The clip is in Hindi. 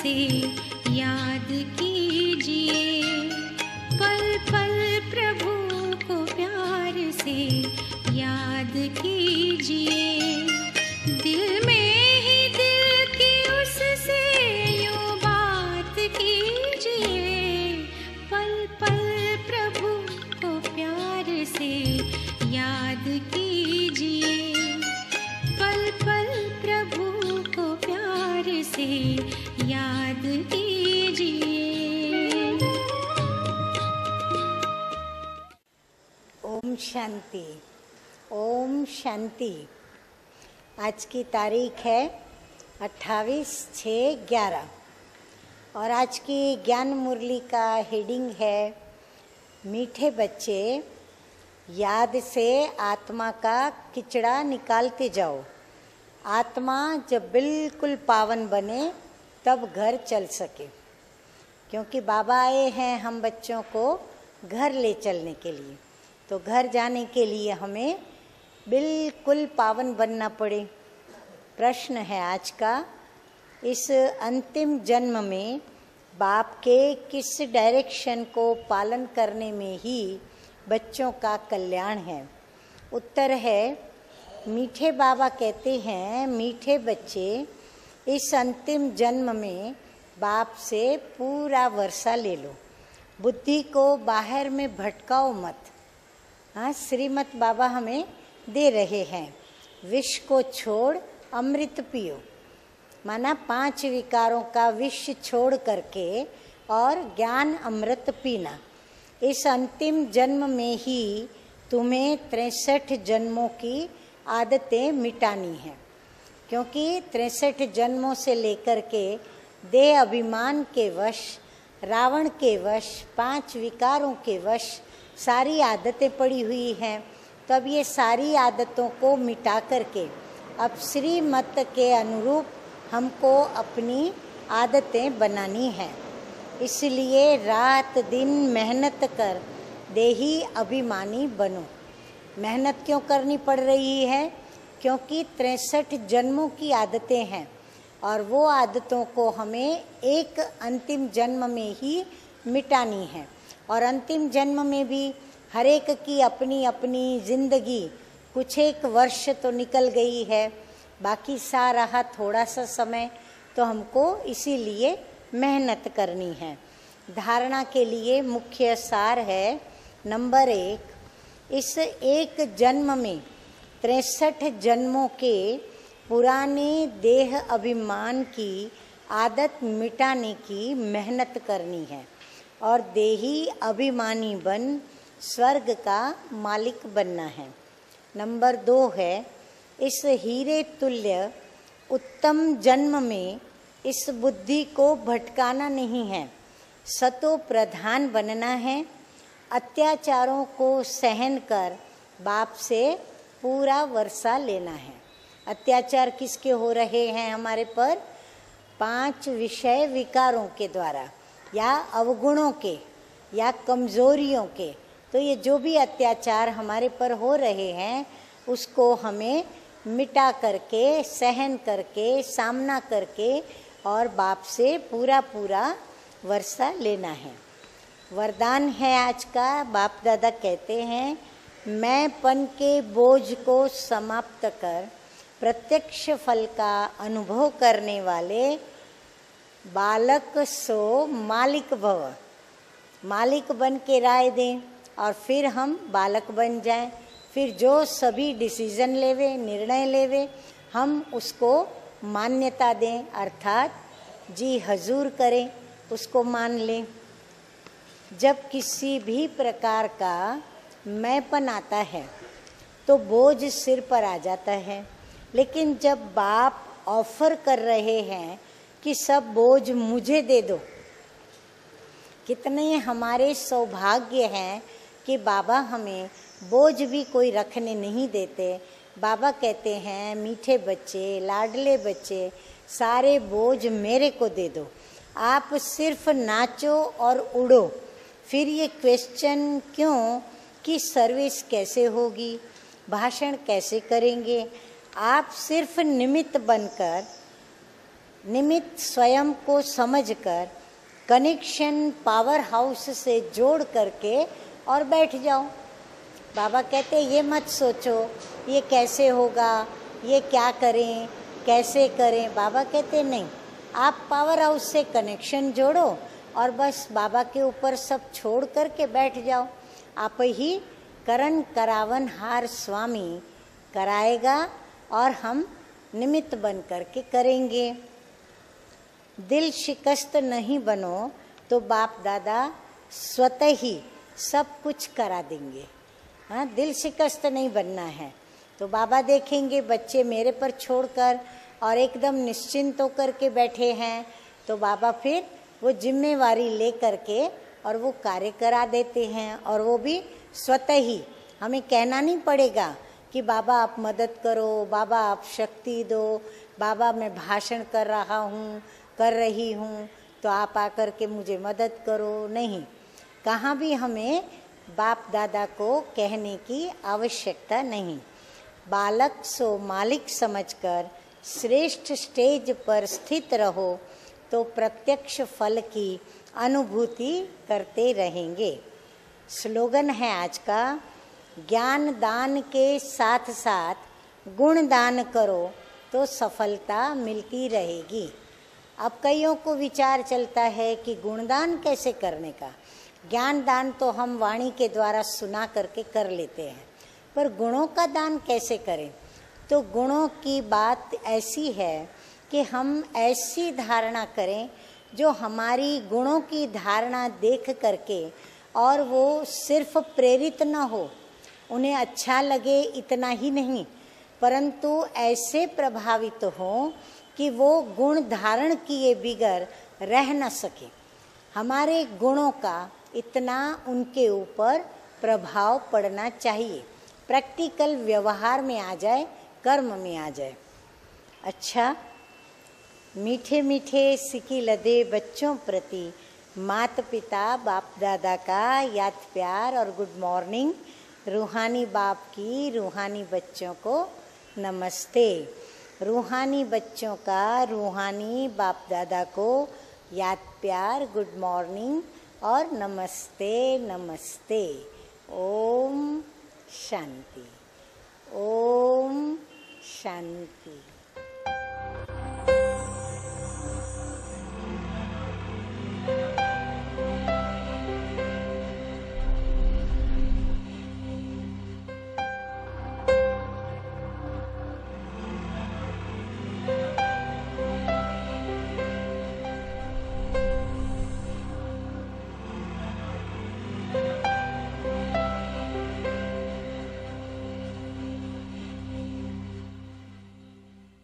से याद कीजिए, पल पल प्रभु को प्यार से याद कीजिए। दिल में ही दिल की उससे यूं बात कीजिए, पल पल प्रभु को प्यार से याद कीजिए, पल पल प्रभु को प्यार से याद कीजिए। ओम शांति, ओम शांति। आज की तारीख है 28/6/11 और आज की ज्ञान मुरली का हेडिंग है मीठे बच्चे याद से आत्मा का किचड़ा निकालते जाओ। आत्मा जब बिल्कुल पावन बने तब घर चल सके, क्योंकि बाबा आए हैं हम बच्चों को घर ले चलने के लिए। तो घर जाने के लिए हमें बिल्कुल पावन बनना पड़े। प्रश्न है आज का, इस अंतिम जन्म में बाप के किस डायरेक्शन को पालन करने में ही बच्चों का कल्याण है? उत्तर है, मीठे बाबा कहते हैं, मीठे बच्चे इस अंतिम जन्म में बाप से पूरा वर्षा ले लो, बुद्धि को बाहर में भटकाओ मत। हाँ, श्रीमत बाबा हमें दे रहे हैं, विष को छोड़ अमृत पियो, माना 5 विकारों का विष छोड़ करके और ज्ञान अमृत पीना। इस अंतिम जन्म में ही तुम्हें 63 जन्मों की आदतें मिटानी है, क्योंकि 63 जन्मों से लेकर के देह अभिमान के वश, रावण के वश, 5 विकारों के वश सारी आदतें पड़ी हुई हैं। तब ये सारी आदतों को मिटा करके अब श्रीमत के अनुरूप हमको अपनी आदतें बनानी हैं। इसलिए रात दिन मेहनत कर देही अभिमानी बनो। मेहनत क्यों करनी पड़ रही है? क्योंकि 63 जन्मों की आदतें हैं और वो आदतों को हमें एक अंतिम जन्म में ही मिटानी है। और अंतिम जन्म में भी हर एक की अपनी अपनी जिंदगी, कुछ एक वर्ष तो निकल गई है, बाकी सा रहा थोड़ा सा समय, तो हमको इसीलिए मेहनत करनी है। धारणा के लिए मुख्य सार है, नंबर 1, इस एक जन्म में 63 जन्मों के पुराने देह अभिमान की आदत मिटाने की मेहनत करनी है और देही अभिमानी बन स्वर्ग का मालिक बनना है। नंबर 2 है, इस हीरे तुल्य उत्तम जन्म में इस बुद्धि को भटकाना नहीं है, सतो प्रधान बनना है। अत्याचारों को सहन कर बाप से पूरा वर्षा लेना है। अत्याचार किसके हो रहे हैं हमारे पर? 5 विषय विकारों के द्वारा या अवगुणों के या कमजोरियों के। तो ये जो भी अत्याचार हमारे पर हो रहे हैं उसको हमें मिटा करके, सहन करके, सामना करके और बाप से पूरा पूरा वर्षा लेना है। वरदान है आज का, बाप दादा कहते हैं, मैंपन के बोझ को समाप्त कर प्रत्यक्ष फल का अनुभव करने वाले बालक सो मालिक भव। मालिक बन के राय दें और फिर हम बालक बन जाएं। फिर जो सभी डिसीजन लेवे, निर्णय लेवे, हम उसको मान्यता दें, अर्थात जी हजूर करें, उसको मान लें। जब किसी भी प्रकार का मैंपन आता है तो बोझ सिर पर आ जाता है, लेकिन जब बाप ऑफर कर रहे हैं कि सब बोझ मुझे दे दो, कितने हमारे सौभाग्य हैं कि बाबा हमें बोझ भी कोई रखने नहीं देते। बाबा कहते हैं, मीठे बच्चे, लाडले बच्चे, सारे बोझ मेरे को दे दो, आप सिर्फ नाचो और उड़ो। फिर ये क्वेश्चन क्यों कि सर्विस कैसे होगी, भाषण कैसे करेंगे? आप सिर्फ निमित्त बनकर निमित्त स्वयं को समझकर कनेक्शन पावर हाउस से जोड़ करके और बैठ जाओ। बाबा कहते ये मत सोचो ये कैसे होगा, ये क्या करें, कैसे करें। बाबा कहते नहीं, आप पावर हाउस से कनेक्शन जोड़ो और बस बाबा के ऊपर सब छोड़ करके बैठ जाओ। आप ही करण करावन हार स्वामी कराएगा और हम निमित्त बन करके करेंगे। दिल शिकस्त नहीं बनो तो बाप दादा स्वतः ही सब कुछ करा देंगे। हाँ, दिल शिकस्त नहीं बनना है तो बाबा देखेंगे बच्चे मेरे पर छोड़कर और एकदम निश्चिंत होकर के बैठे हैं तो बाबा फिर वो जिम्मेवारी ले करके और वो कार्य करा देते हैं। और वो भी स्वतः ही, हमें कहना नहीं पड़ेगा कि बाबा आप मदद करो, बाबा आप शक्ति दो, बाबा मैं भाषण कर रहा हूँ, कर रही हूँ तो आप आकर के मुझे मदद करो। नहीं, कहाँ भी हमें बाप दादा को कहने की आवश्यकता नहीं। बालक सो मालिक समझकर श्रेष्ठ स्टेज पर स्थित रहो तो प्रत्यक्ष फल की अनुभूति करते रहेंगे। स्लोगन है आज का, ज्ञान दान के साथ साथ गुण दान करो तो सफलता मिलती रहेगी। अब कईयों को विचार चलता है कि गुणदान कैसे करने का। ज्ञान दान तो हम वाणी के द्वारा सुना करके कर लेते हैं, पर गुणों का दान कैसे करें। तो गुणों की बात ऐसी है कि हम ऐसी धारणा करें जो हमारी गुणों की धारणा देख करके और वो सिर्फ प्रेरित न हो, उन्हें अच्छा लगे इतना ही नहीं, परंतु ऐसे प्रभावित हों कि वो गुण धारण किए बिगर रह न सके। हमारे गुणों का इतना उनके ऊपर प्रभाव पड़ना चाहिए, प्रैक्टिकल व्यवहार में आ जाए, कर्म में आ जाए। अच्छा, मीठे मीठे सिकी लदे बच्चों प्रति माता पिता बाप दादा का याद प्यार और गुड मॉर्निंग। रूहानी बाप की रूहानी बच्चों को नमस्ते। रूहानी बच्चों का रूहानी बाप दादा को याद प्यार, गुड मॉर्निंग और नमस्ते नमस्ते। ओम शांति, ओम शांति।